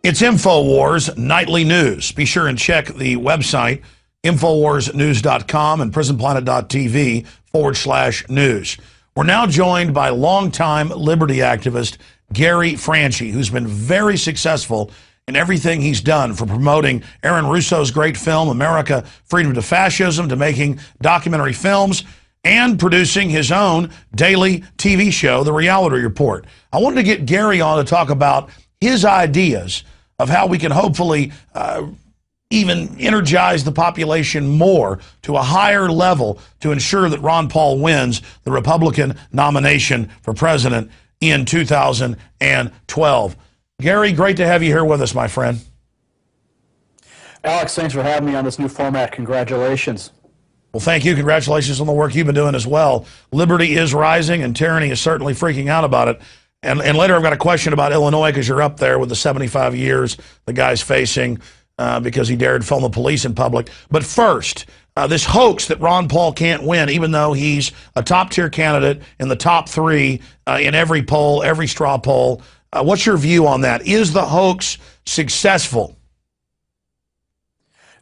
It's InfoWars Nightly News. Be sure and check the website, InfoWarsNews.com and PrisonPlanet.tv/news. We're now joined by longtime liberty activist Gary Franchi, who's been very successful in everything he's done, from promoting Aaron Russo's great film, America, Freedom to Fascism, to making documentary films and producing his own daily TV show, The Reality Report. I wanted to get Gary on to talk about his ideas of how we can hopefully even energize the population more to a higher level to ensure that Ron Paul wins the Republican nomination for president in 2012. Gary, great to have you here with us, my friend. Alex, thanks for having me on this new format. Congratulations. Well, thank you. Congratulations on the work you've been doing as well. Liberty is rising, and tyranny is certainly freaking out about it. And later I've got a question about Illinois, because you're up there with the 75 years the guy's facing because he dared film the police in public. But first, this hoax that Ron Paul can't win, even though he's a top-tier candidate in the top three in every poll, every straw poll. What's your view on that? Is the hoax successful?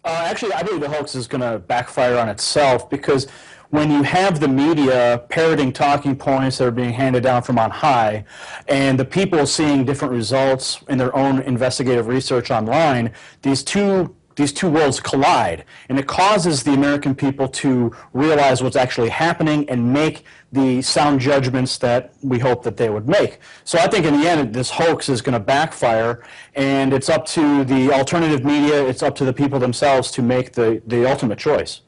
Actually, I believe the hoax is going to backfire on itself, because when you have the media parroting talking points that are being handed down from on high, and the people seeing different results in their own investigative research online, these two worlds collide, and it causes the American people to realize what's actually happening and make the sound judgments that we hope that they would make. So I think in the end, this hoax is going to backfire, and it's up to the alternative media, it's up to the people themselves to make the ultimate choice.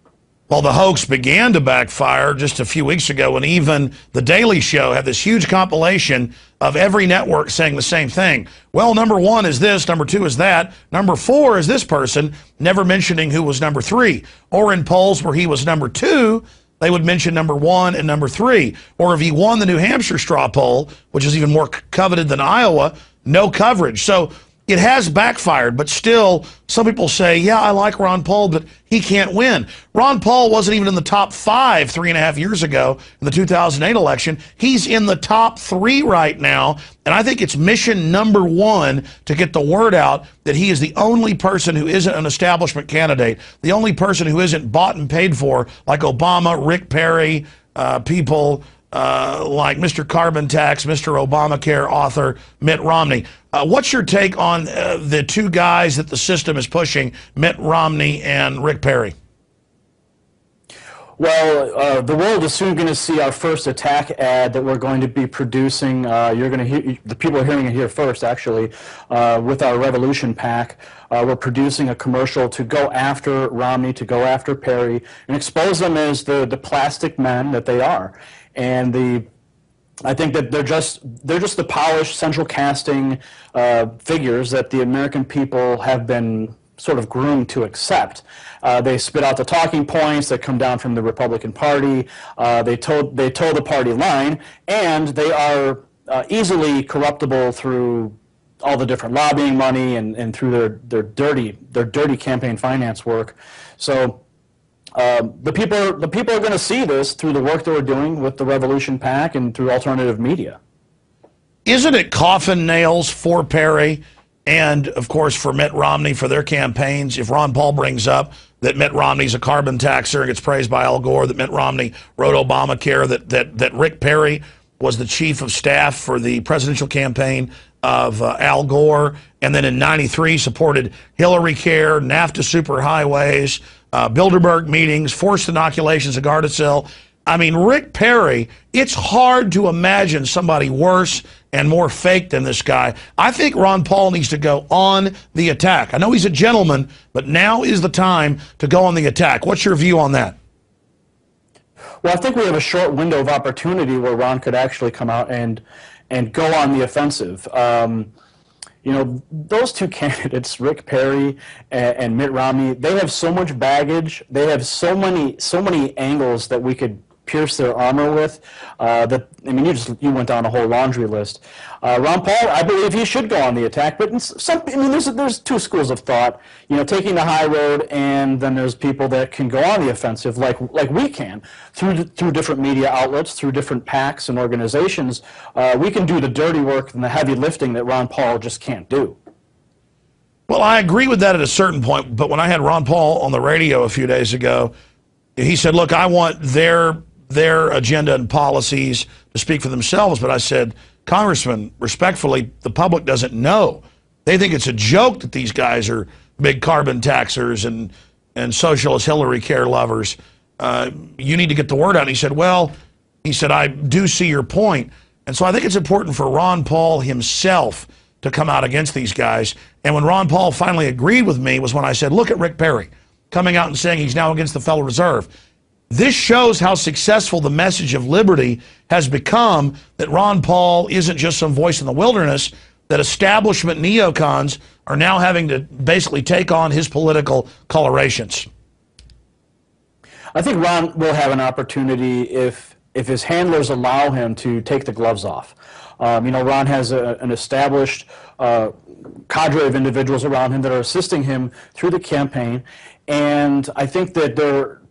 Well, the hoax began to backfire just a few weeks ago when even The Daily Show had this huge compilation of every network saying the same thing. Well, number one is this, number two is that, number four is this person, never mentioning who was number three. Or in polls where he was number two, they would mention number one and number three. Or if he won the New Hampshire straw poll, which is even more coveted than Iowa, no coverage. So it has backfired, but still, some people say, yeah, I like Ron Paul, but he can't win. Ron Paul wasn't even in the top 5 3.5 years ago in the 2008 election. He's in the top 3 right now, and I think it's mission number 1 to get the word out that he is the only person who isn't an establishment candidate, the only person who isn't bought and paid for, like Obama, Rick Perry, people like Mr. Carbon Tax, Mr. Obamacare author Mitt Romney. What's your take on the two guys that the system is pushing, Mitt Romney and Rick Perry? Well, the world is soon going to see our first attack ad that we're going to be producing. You're going to hear, the people are hearing it here first, actually, with our Revolution PAC. We're producing a commercial to go after Romney, to go after Perry, and expose them as the plastic men that they are. And I think that they're just the polished central casting figures that the American people have been sort of groomed to accept. They spit out the talking points that come down from the Republican Party. They toe the party line, and they are easily corruptible through all the different lobbying money and through their dirty campaign finance work. So the people are going to see this through the work that we're doing with the Revolution PAC and through alternative media. Isn't it coffin nails for Perry and, of course, for Mitt Romney for their campaigns? If Ron Paul brings up that Mitt Romney's a carbon taxer and gets praised by Al Gore, that Mitt Romney wrote Obamacare, that Rick Perry was the chief of staff for the presidential campaign of Al Gore, and then in '93 supported Hillary Care, NAFTA superhighways, Bilderberg meetings, forced inoculations of Gardasil. I mean, Rick Perry, it's hard to imagine somebody worse and more fake than this guy. I think Ron Paul needs to go on the attack. I know he's a gentleman, but now is the time to go on the attack. What's your view on that? Well, I think we have a short window of opportunity where Ron could actually come out and go on the offensive. You know, those two candidates, Rick Perry and Mitt Romney, they have so much baggage. They have so many angles that we could pierce their armor with. That, I mean, you went down a whole laundry list. Ron Paul, I believe he should go on the attack, but I mean, there's two schools of thought. You know, taking the high road, and then there's people that can go on the offensive, like we can, through different media outlets, through different PACs and organizations. We can do the dirty work and the heavy lifting that Ron Paul just can't do. Well, I agree with that at a certain point, but when I had Ron Paul on the radio a few days ago, he said, look, I want their agenda and policies to speak for themselves. But I said, Congressman, respectfully, the public doesn't know. They think it's a joke that these guys are big carbon taxers and socialist Hillary care lovers. You need to get the word out. And he said, well, I do see your point. And so I think it's important for Ron Paul himself to come out against these guys. And when Ron Paul finally agreed with me was when I said, look at Rick Perry coming out and saying he's now against the Federal Reserve. This shows how successful the message of liberty has become, that Ron Paul isn't just some voice in the wilderness, that establishment neocons are now having to basically take on his political colorations. I think Ron will have an opportunity if his handlers allow him to take the gloves off. You know, Ron has an established cadre of individuals around him that are assisting him through the campaign, and I think that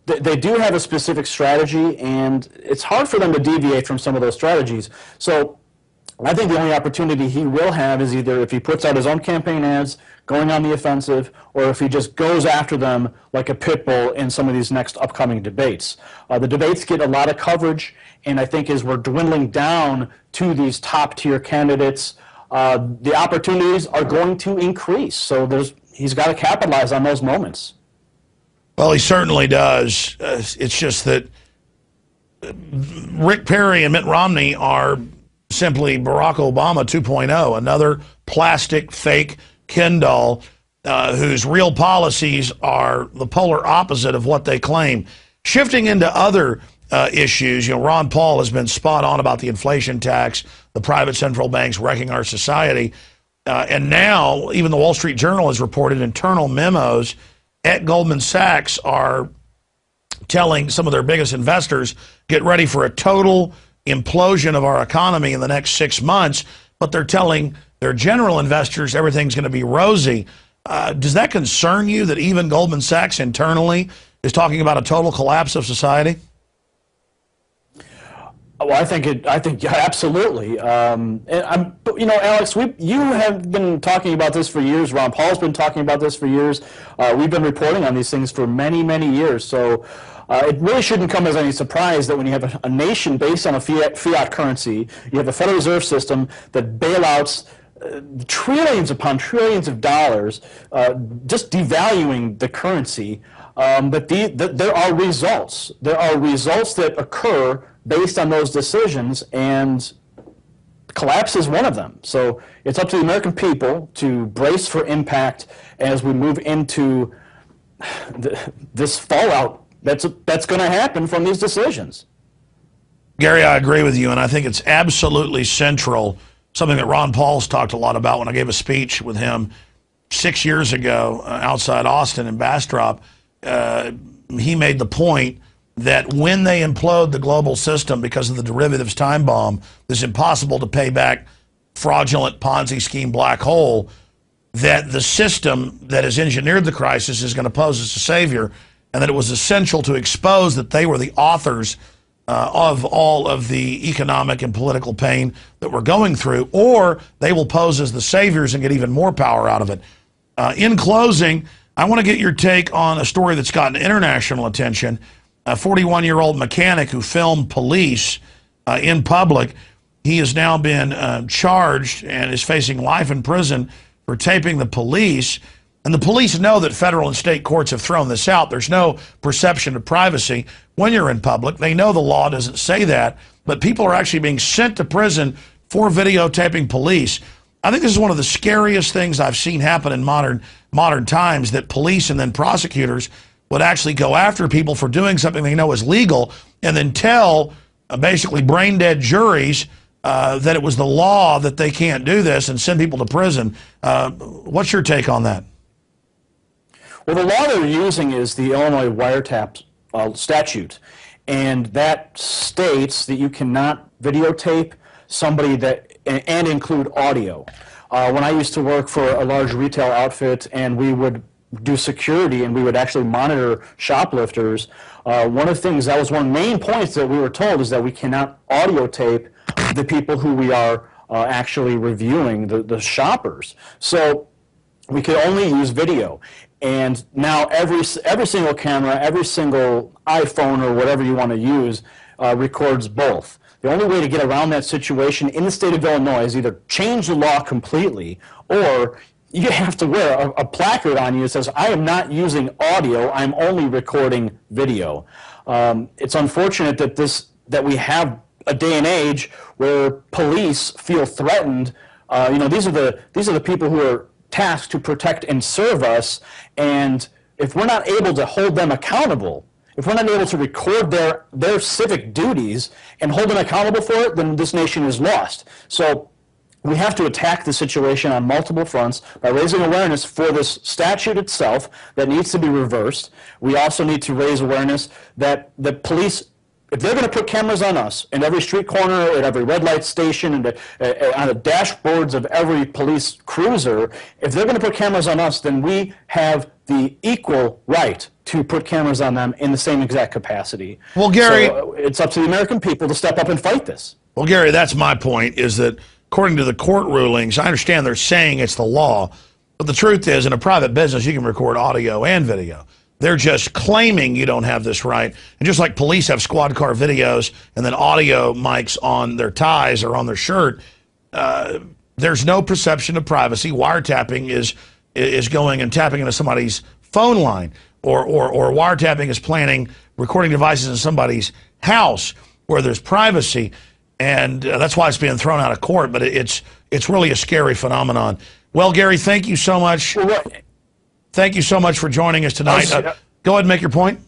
they do have a specific strategy, and it's hard for them to deviate from some of those strategies. So I think the only opportunity he will have is either if he puts out his own campaign ads, going on the offensive, or if he just goes after them like a pit bull in some of these next upcoming debates. The debates get a lot of coverage, and I think as we're dwindling down to these top-tier candidates, the opportunities are going to increase. So he's got to capitalize on those moments. Well, he certainly does. It's just that Rick Perry and Mitt Romney are simply Barack Obama 2.0, another plastic, fake Ken doll whose real policies are the polar opposite of what they claim. Shifting into other issues, you know, Ron Paul has been spot on about the inflation tax, the private central banks wrecking our society. And now, even the Wall Street Journal has reported internal memos at Goldman Sachs are telling some of their biggest investors, get ready for a total implosion of our economy in the next 6 months. But they're telling their general investors everything's going to be rosy. Does that concern you that even Goldman Sachs internally is talking about a total collapse of society? Well, I think absolutely. You know, Alex, you have been talking about this for years. Ron Paul's been talking about this for years. We've been reporting on these things for many, many years. So it really shouldn't come as any surprise that when you have a nation based on a fiat currency, you have a Federal Reserve System that bailouts trillions upon trillions of dollars, just devaluing the currency. But there are results. There are results that occur based on those decisions, and collapse is one of them. So it's up to the American people to brace for impact as we move into this fallout that's going to happen from these decisions. Gary, I agree with you, and I think it's absolutely central, something that Ron Paul's talked a lot about when I gave a speech with him 6 years ago outside Austin in Bastrop. He made the point that when they implode the global system because of the derivatives time bomb, this impossible to pay back fraudulent Ponzi scheme black hole, that the system that has engineered the crisis is going to pose as a savior, and that it was essential to expose that they were the authors of all of the economic and political pain that we're going through, or they will pose as the saviors and get even more power out of it. In closing, I want to get your take on a story that's gotten international attention. A 41-year-old mechanic who filmed police in public. He has now been charged and is facing life in prison for taping the police. And the police know that federal and state courts have thrown this out. There's no perception of privacy when you're in public. They know the law doesn't say that, but people are actually being sent to prison for videotaping police. I think this is one of the scariest things I've seen happen in modern times, that police and then prosecutors would actually go after people for doing something they know is legal and then tell basically brain-dead juries that it was the law that they can't do this and send people to prison. What's your take on that? Well, the law they're using is the Illinois wiretap statute, and that states that you cannot videotape somebody and include audio. When I used to work for a large retail outfit and we would do security and we would actually monitor shoplifters, one of the things, that was one of the main points that we were told, is that we cannot audio tape the people who we are actually reviewing, the shoppers. So we could only use video. And now every single camera, every single iPhone or whatever you want to use records both. The only way to get around that situation in the state of Illinois is either change the law completely, or you have to wear a placard on you that says, I am not using audio, I'm only recording video. It's unfortunate that we have a day and age where police feel threatened. These are the people who are tasked to protect and serve us, and if we're not able to hold them accountable, if we're not able to record their civic duties and hold them accountable for it, then this nation is lost. So we have to attack the situation on multiple fronts by raising awareness for this statute itself that needs to be reversed. We also need to raise awareness that the police, if they're going to put cameras on us in every street corner, at every red light station, and on the dashboards of every police cruiser, if they're going to put cameras on us, then we have the equal right to put cameras on them in the same exact capacity. Well, Gary, so it's up to the American people to step up and fight this. Well, Gary, that's my point, is that according to the court rulings, I understand they're saying it's the law, but the truth is, in a private business, you can record audio and video. They're just claiming you don't have this right. And just like police have squad car videos and then audio mics on their ties or on their shirt, there's no perception of privacy. Wiretapping is going and tapping into somebody's phone line, or wiretapping is planting recording devices in somebody's house where there's privacy. And that's why it's being thrown out of court. But it's really a scary phenomenon. Well, Gary, thank you so much. Thank you so much for joining us tonight. Go ahead and make your point.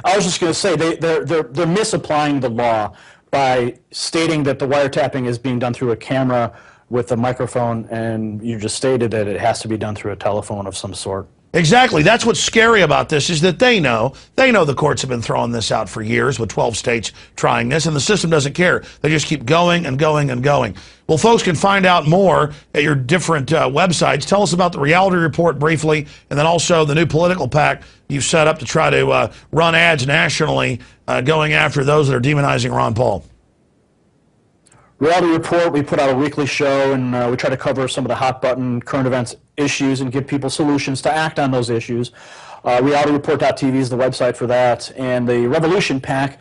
I was just going to say they're misapplying the law by stating that the wiretapping is being done through a camera with a microphone, and you just stated that it has to be done through a telephone of some sort. Exactly. That's what's scary about this, is that they know the courts have been throwing this out for years with 12 states trying this, and the system doesn't care. They just keep going and going and going. Well, folks can find out more at your different websites. Tell us about the Reality Report briefly, and then also the new political PAC you've set up to try to run ads nationally going after those that are demonizing Ron Paul. Reality Report, we put out a weekly show, and we try to cover some of the hot button current events issues and give people solutions to act on those issues. RealityReport.tv is the website for that, and the Revolution PAC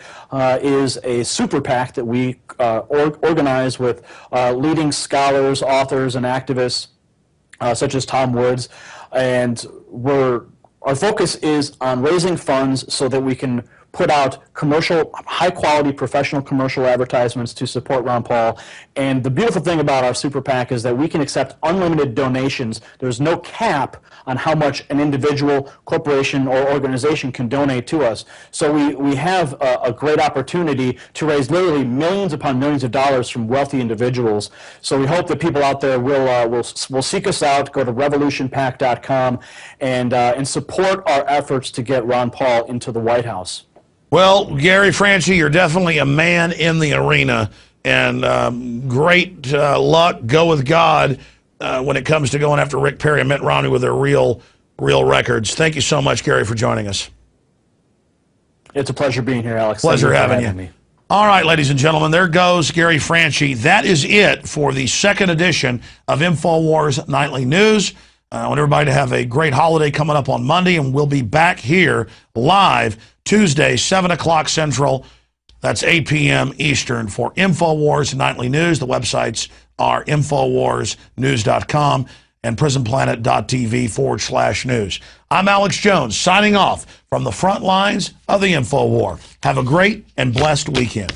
is a super PAC that we organize with leading scholars, authors, and activists such as Tom Woods, and our focus is on raising funds so that we can put out high-quality professional commercial advertisements to support Ron Paul. And the beautiful thing about our Super PAC is that we can accept unlimited donations. There's no cap on how much an individual, corporation, or organization can donate to us. So we have a great opportunity to raise literally millions upon millions of dollars from wealthy individuals. So we hope that people out there will seek us out, go to revolutionpac.com, and support our efforts to get Ron Paul into the White House. Well, Gary Franchi, you're definitely a man in the arena, and great luck. Go with God when it comes to going after Rick Perry and Mitt Romney with their real records. Thank you so much, Gary, for joining us. It's a pleasure being here, Alex. Pleasure having you. Me. All right, ladies and gentlemen, there goes Gary Franchi. That is it for the second edition of InfoWars Nightly News. I want everybody to have a great holiday coming up on Monday, and we'll be back here live Tuesday, 7 o'clock Central. That's 8 p.m. Eastern for InfoWars Nightly News. The websites are InfoWarsNews.com and PrisonPlanet.tv/news. I'm Alex Jones, signing off from the front lines of the InfoWar. Have a great and blessed weekend.